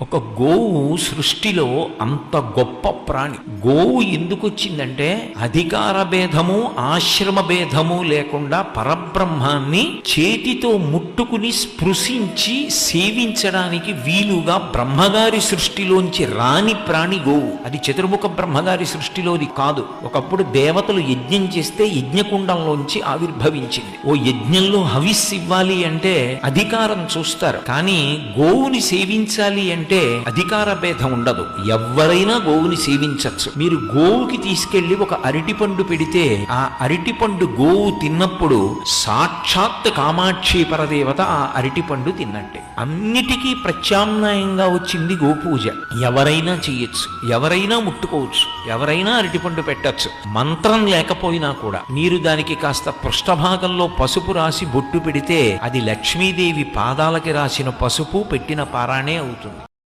ఒక గోవు సృష్టిలో అంత గొప్ప ప్రాణి. గోవు ఎందుకు వచ్చిందంటే అధికార భేదము ఆశ్రమ భేదము లేకుండా పరబ్రహ్మాన్ని చేతితో ముట్టుకుని స్పృశించి సేవించడానికి వీలుగా బ్రహ్మగారి సృష్టిలోంచి రాని ప్రాణి గోవు. అది చతుర్ముఖ బ్రహ్మగారి సృష్టిలోది కాదు. ఒకప్పుడు దేవతలు యజ్ఞం చేస్తే యజ్ఞకుండంలోంచి ఆవిర్భవించింది. ఓ యజ్ఞంలో హవిస్సు ఇవ్వాలి అంటే అధికారం చూస్తారు, కానీ గోవుని సేవించాలి అంటే అధికార భేదం ఉండదు. ఎవరైనా గోవుని సేవించవచ్చు. మీరు గోవుకి తీసుకెళ్లి ఒక అరటిపండు పెడితే ఆ అరటిపండు గోవు తిన్నప్పుడు సాక్షాత్ కామాక్షి పరదేవత ఆ అరటిపండు తిన్నట్టే. అన్నిటికీ ప్రత్యామ్నాయంగా వచ్చింది గోపూజ. ఎవరైనా చెయ్యొచ్చు, ఎవరైనా ముట్టుకోవచ్చు, ఎవరైనా అరటిపండు పెట్టచ్చు. మంత్రం లేకపోయినా కూడా మీరు దానికి కాస్త పృష్ఠభాగంలో పసుపు రాసి బొట్టు పెడితే అది లక్ష్మీదేవి పాదాలకి రాసిన పసుపు పెట్టిన పారాణే అవుతుంది.